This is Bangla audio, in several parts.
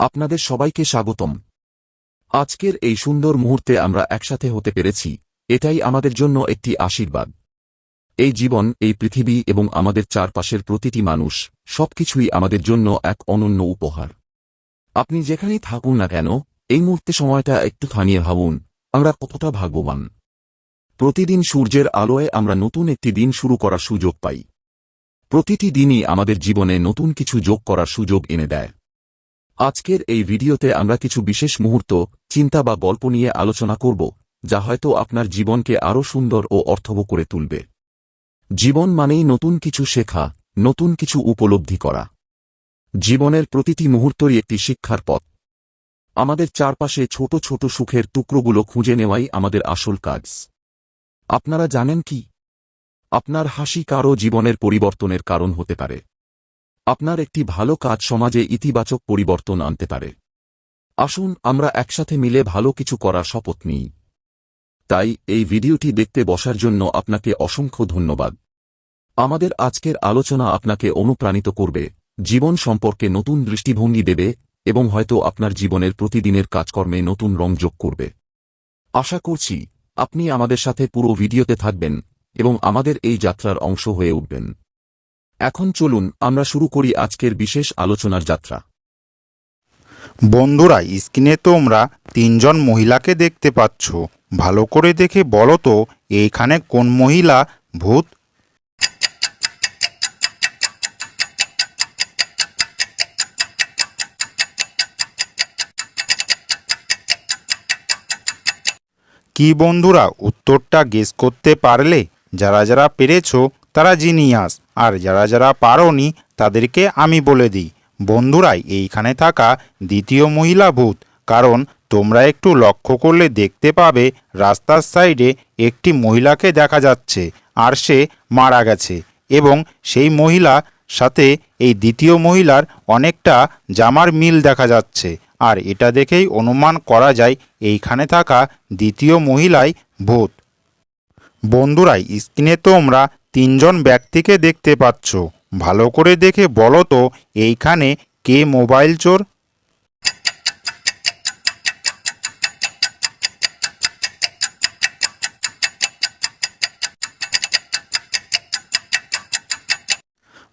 আপনাদের সবাইকে স্বাগতম। আজকের এই সুন্দর মুহূর্তে আমরা একসাথে হতে পেরেছি, এটাই আমাদের জন্য একটি আশীর্বাদ। এই জীবন, এই পৃথিবী এবং আমাদের চারপাশের প্রতিটি মানুষ, সবকিছুই আমাদের জন্য এক অনন্য উপহার। আপনি যেখানেই থাকুন না কেন, এই মুহূর্তে সময়টা একটু থামিয়ে ভাবুন, আমরা কতটা ভাগ্যবান। প্রতিদিন সূর্যের আলোয় আমরা নতুন একটি দিন শুরু করার সুযোগ পাই। প্রতিটি দিনই আমাদের জীবনে নতুন কিছু যোগ করার সুযোগ এনে দেয়। আজকের এই ভিডিওতে আমরা কিছু বিশেষ মুহূর্ত, চিন্তা বা গল্প নিয়ে আলোচনা করব, যা হয়তো আপনার জীবনকে আরও সুন্দর ও অর্থবহ করে তুলবে। জীবন মানেই নতুন কিছু শেখা, নতুন কিছু উপলব্ধি করা। জীবনের প্রতিটি মুহূর্তই একটি শিক্ষার পথ। আমাদের চারপাশে ছোট ছোট সুখের টুকরোগুলো খুঁজে নেওয়াই আমাদের আসল কাজ। আপনারা জানেন কি? আপনার হাসি কারও জীবনের পরিবর্তনের কারণ হতে পারে। আপনার একটি ভালো কাজ সমাজে ইতিবাচক পরিবর্তন আনতে পারে। আসুন আমরা একসাথে মিলে ভালো কিছু করার শপথ নিই। তাই এই ভিডিওটি দেখতে বসার জন্য আপনাকে অসংখ্য ধন্যবাদ। আমাদের আজকের আলোচনা আপনাকে অনুপ্রাণিত করবে, জীবন সম্পর্কে নতুন দৃষ্টিভঙ্গি দেবে এবং হয়তো আপনার জীবনের প্রতিদিনের কাজকর্মে নতুন রং যোগ করবে। আশা করছি আপনি আমাদের সাথে পুরো ভিডিওতে থাকবেন এবং আমাদের এই যাত্রার অংশ হয়ে উঠবেন। এখন চলুন আমরা শুরু করি আজকের বিশেষ আলোচনার যাত্রা। বন্ধুরা, স্ক্রিনে তোমরা তিনজন মহিলাকে দেখতে পাচ্ছ। ভালো করে দেখে বলো তো, এইখানে কোন মহিলা ভূত? কি বন্ধুরা, উত্তরটা গেস করতে পারলে? যারা যারা পেরেছো তারা জিনিয়াস, আর যারা যারা পারোনি তাদেরকে আমি বলে দিই, বন্ধুরা এইখানে থাকা দ্বিতীয় মহিলা ভূত। কারণ তোমরা একটু লক্ষ্য করলে দেখতে পাবে রাস্তার সাইডে একটি মহিলাকে দেখা যাচ্ছে, আর সে মারা গেছে। এবং সেই মহিলা সাথে এই দ্বিতীয় মহিলার অনেকটা জামার মিল দেখা যাচ্ছে, আর এটা দেখেই অনুমান করা যায় এইখানে থাকা দ্বিতীয় মহিলাই ভূত। বন্ধুরা, স্ক্রিনে তোমরা তিনজন ব্যক্তিকে দেখতে পাচ্ছ। ভালো করে দেখে বলো তো, এইখানে কে মোবাইল চোর?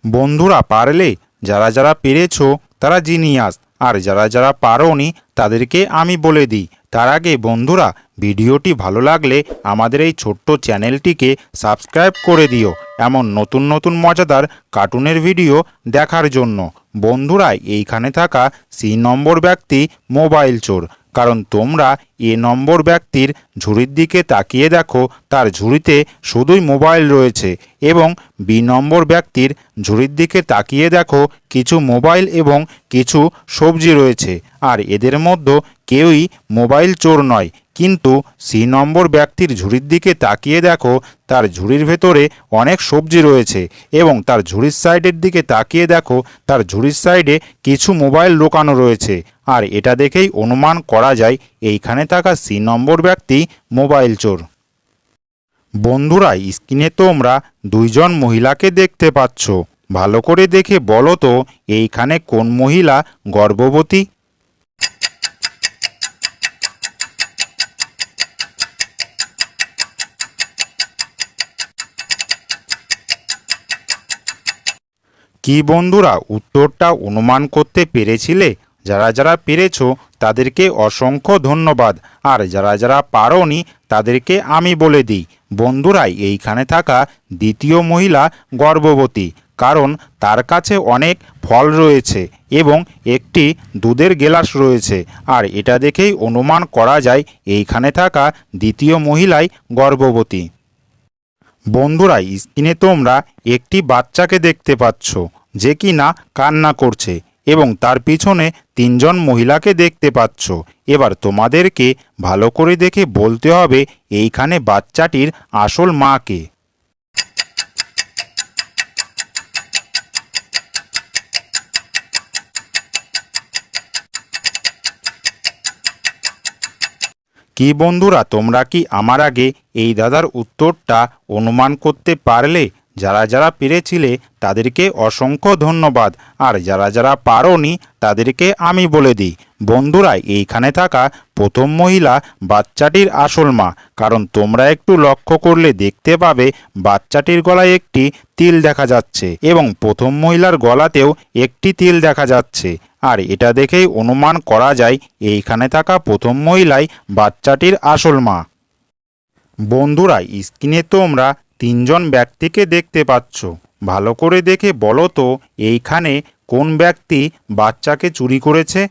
বন্ধুরা পারলে? যারা যারা পেরেছো তারা জিনিয়াস, আর যারা যারা পারোনি তাদেরকে আমি বলে দিই। তার আগে বন্ধুরা, ভিডিওটি ভালো লাগলে আমাদের এই ছোট্ট চ্যানেলটিকে সাবস্ক্রাইব করে দিও, এমন নতুন নতুন মজাদার কার্টুনের ভিডিও দেখার জন্য। বন্ধুরা, এইখানে থাকা সি নম্বর ব্যক্তি মোবাইল চোর। কারণ তোমরা এ নম্বর ব্যক্তির ঝুড়ির দিকে তাকিয়ে দেখো, তার ঝুড়িতে শুধুই মোবাইল রয়েছে। এবং বি নম্বর ব্যক্তির ঝুড়ির দিকে তাকিয়ে দেখো, কিছু মোবাইল এবং কিছু সবজি রয়েছে। আর এদের মধ্যে কেউই মোবাইল চোর নয়। কিন্তু সি নম্বর ব্যক্তির ঝুড়ির দিকে তাকিয়ে দেখো, তার ঝুড়ির ভেতরে অনেক সবজি রয়েছে। এবং তার ঝুড়ির সাইডের দিকে তাকিয়ে দেখো, তার ঝুড়ির সাইডে কিছু মোবাইল লুকানো রয়েছে। আর এটা দেখেই অনুমান করা যায় এইখানে থাকা সি নম্বর ব্যক্তি মোবাইল চোর। বন্ধুরা, স্ক্রিনে তোমরা দুইজন মহিলাকে দেখতে পাচ্ছ। ভালো করে দেখে বলো তো, এইখানে কোন মহিলা গর্ভবতী? কি বন্ধুরা, উত্তরটা অনুমান করতে পেরেছিলে? যারা যারা পেরেছো তাদেরকে অসংখ্য ধন্যবাদ, আর যারা যারা পারোনি তাদেরকে আমি বলে দিই, বন্ধুরা এইখানে থাকা দ্বিতীয় মহিলা গর্ভবতী। কারণ তার কাছে অনেক ফল রয়েছে এবং একটি দুধের গেলাস রয়েছে। আর এটা দেখেই অনুমান করা যায় এইখানে থাকা দ্বিতীয় মহিলাই গর্ভবতী। বন্ধুরা, স্ক্রিনে তোমরা একটি বাচ্চাকে দেখতে পাচ্ছ, যে কিনা কান্না করছে, এবং তার পিছনে তিনজন মহিলাকে দেখতে পাচ্ছ। এবার তোমাদেরকে ভালো করে দেখে বলতে হবে এইখানে বাচ্চাটির আসল মা কে। কি বন্ধুরা, তোমরা কি আমার আগে এই দাদার উত্তরটা অনুমান করতে পারলে? যারা যারা পেরেছিলে তাদেরকে অসংখ্য ধন্যবাদ, আর যারা যারা পারোনি তাদেরকে আমি বলে দিই, বন্ধুরা এইখানে থাকা প্রথম মহিলা বাচ্চাটির আসল মা। কারণ তোমরা একটু লক্ষ্য করলে দেখতে পাবে বাচ্চাটির গলায় একটি তিল দেখা যাচ্ছে এবং প্রথম মহিলার গলাতেও একটি তিল দেখা যাচ্ছে। আর এটা দেখেই অনুমান করা যায় এইখানে থাকা প্রথম মহিলাই বাচ্চাটির আসল মা। বন্ধুরা স্ক্রিনে তোমরা তিনজন ব্যক্তিকে দেখতে পাচ্ছ, ভালো করে দেখে বলো তো এইখানে কোন ব্যক্তি বাচ্চাকে চুরি করেছে?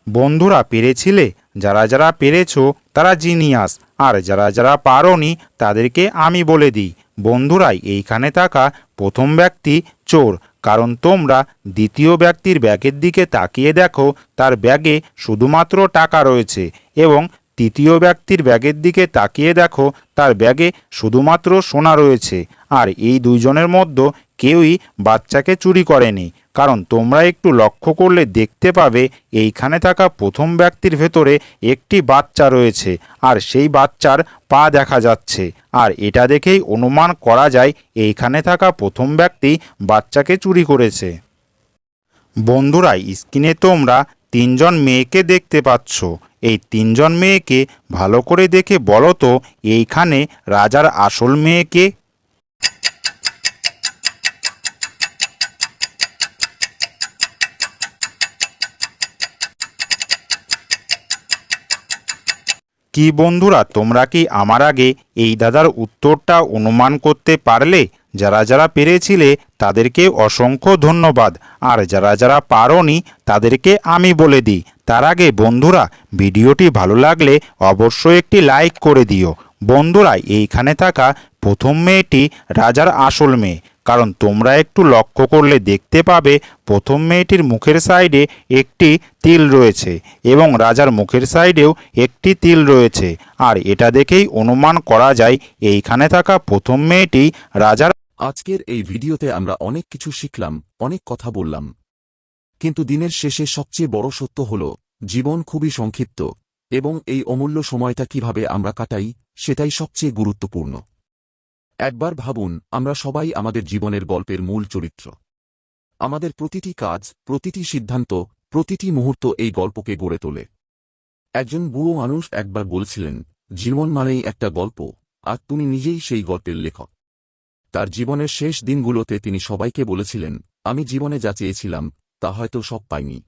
বন্ধুরা পেরেছিলে? যারা যারা পেরেছো তারা জিনিয়াস, আর যারা যারা পারোনি তাদেরকে আমি বলে দিই, বন্ধুরা এইখানে থাকা প্রথম ব্যক্তি চোর। কারণ তোমরা দ্বিতীয় ব্যক্তির ব্যাগের দিকে তাকিয়ে দেখো, তার ব্যাগে শুধুমাত্র টাকা রয়েছে, এবং তৃতীয় ব্যক্তির ব্যাগের দিকে তাকিয়ে দেখো তার ব্যাগে শুধুমাত্র সোনা রয়েছে। আর এই দুইজনের মধ্যে কেউই বাচ্চাকে চুরি করেনি। কারণ তোমরা একটু লক্ষ্য করলে দেখতে পাবে এইখানে থাকা প্রথম ব্যক্তির ভেতরে একটি বাচ্চা রয়েছে, আর সেই বাচ্চার পা দেখা যাচ্ছে। আর এটা দেখেই অনুমান করা যায় এইখানে থাকা প্রথম ব্যক্তি বাচ্চাকে চুরি করেছে। বন্ধুরা স্ক্রিনে তোমরা তিনজন মেয়েকে দেখতে পাচ্ছ, এই তিনজন মেয়েকে ভালো করে দেখে বলো তো এইখানে রাজার আসল মেয়েকে? কি বন্ধুরা, তোমরা কি আমার আগে এই দাদার উত্তরটা অনুমান করতে পারলে? যারা যারা পেরেছিলে তাদেরকে অসংখ্য ধন্যবাদ, আর যারা যারা পারোনি তাদেরকে আমি বলে দিই, তার আগে বন্ধুরা ভিডিওটি ভালো লাগলে অবশ্যই একটি লাইক করে দিও। বন্ধুরা এইখানে থাকা প্রথম মেয়েটি রাজার আসল মেয়ে। কারণ তোমরা একটু লক্ষ্য করলে দেখতে পাবে প্রথম মেয়েটির মুখের সাইডে একটি তিল রয়েছে এবং রাজার মুখের সাইডেও একটি তিল রয়েছে। আর এটা দেখেই অনুমান করা যায় এইখানে থাকা প্রথম মেয়েটি রাজার। আজকের এই ভিডিওতে আমরা অনেক কিছু শিখলাম, অনেক কথা বললাম, কিন্তু দিনের শেষে সবচেয়ে বড় সত্য হল জীবন খুবই সংক্ষিপ্ত, এবং এই অমূল্য সময়টা কিভাবে আমরা কাটাই সেটাই সবচেয়ে গুরুত্বপূর্ণ। একবার ভাবুন, আমরা সবাই আমাদের জীবনের গল্পের মূল চরিত্র। আমাদের প্রতিটি কাজ, প্রতিটি সিদ্ধান্ত, প্রতিটি মুহূর্ত এই গল্পকে গড়ে তোলে। একজন বুড়ো মানুষ একবার বলছিলেন, জীবন মানেই একটা গল্প, আর তুমি নিজেই সেই গল্পের লেখক। তার জীবনের শেষ দিনগুলোতে তিনি সবাইকে বলেছিলেন, আমি জীবনে যা চেয়েছিলাম তা হয়তো সব পাইনি,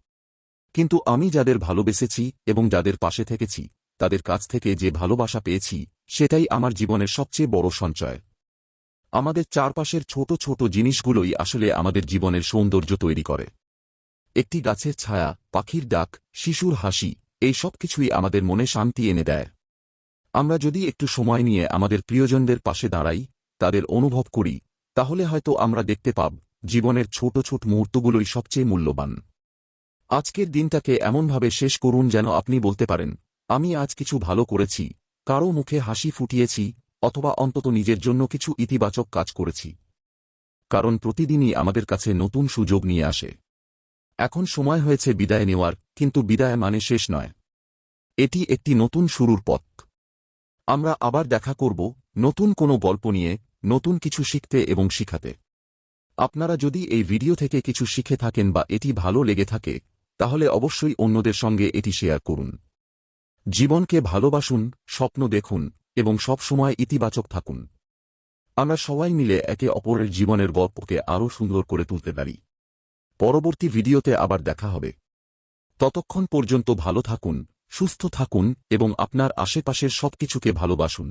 কিন্তু আমি যাদের ভালোবেসেছি এবং যাদের পাশে থেকেছি, তাদের কাছ থেকে যে ভালোবাসা পেয়েছি সেটাই আমার জীবনের সবচেয়ে বড় সঞ্চয়। আমাদের চারপাশের ছোট ছোট জিনিসগুলোই আসলে আমাদের জীবনের সৌন্দর্য তৈরি করে। একটি গাছের ছায়া, পাখির ডাক, শিশুর হাসি, এই সব কিছুই আমাদের মনে শান্তি এনে দেয়। আমরা যদি একটু সময় নিয়ে আমাদের প্রিয়জনদের পাশে দাঁড়াই, তাদের অনুভব করি, তাহলে হয়তো আমরা দেখতে পাব জীবনের ছোট ছোট মুহূর্তগুলোই সবচেয়ে মূল্যবান। আজকের দিনটাকে এমনভাবে শেষ করুন যেন আপনি বলতে পারেন, আমি আজ কিছু ভালো করেছি, কারও মুখে হাসি ফুটিয়েছি, অথবা অন্তত নিজের জন্য কিছু ইতিবাচক কাজ করেছি। কারণ প্রতিদিনই আমাদের কাছে নতুন সুযোগ নিয়ে আসে। এখন সময় হয়েছে বিদায় নেওয়ার, কিন্তু বিদায় মানে শেষ নয়, এটি একটি নতুন শুরুর পথ। আমরা আবার দেখা করব নতুন কোনো গল্প নিয়ে, নতুন কিছু শিখতে এবং শিখাতে। আপনারা যদি এই ভিডিও থেকে কিছু শিখে থাকেন বা এটি ভালো লেগে থাকে, তাহলে অবশ্যই অন্যদের সঙ্গে এটি শেয়ার করুন। জীবনকে ভালোবাসুন, স্বপ্ন দেখুন এবং সব সময় ইতিবাচক থাকুন। আমরা সবাই মিলে একে অপরের জীবনের গল্পকে আরও সুন্দর করে তুলতে পারি। পরবর্তী ভিডিওতে আবার দেখা হবে। ততক্ষণ পর্যন্ত ভালো থাকুন, সুস্থ থাকুন এবং আপনার আশেপাশের সবকিছুকে ভালোবাসুন।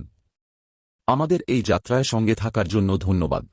আমাদের এই যাত্রায় সঙ্গে থাকার জন্য ধন্যবাদ।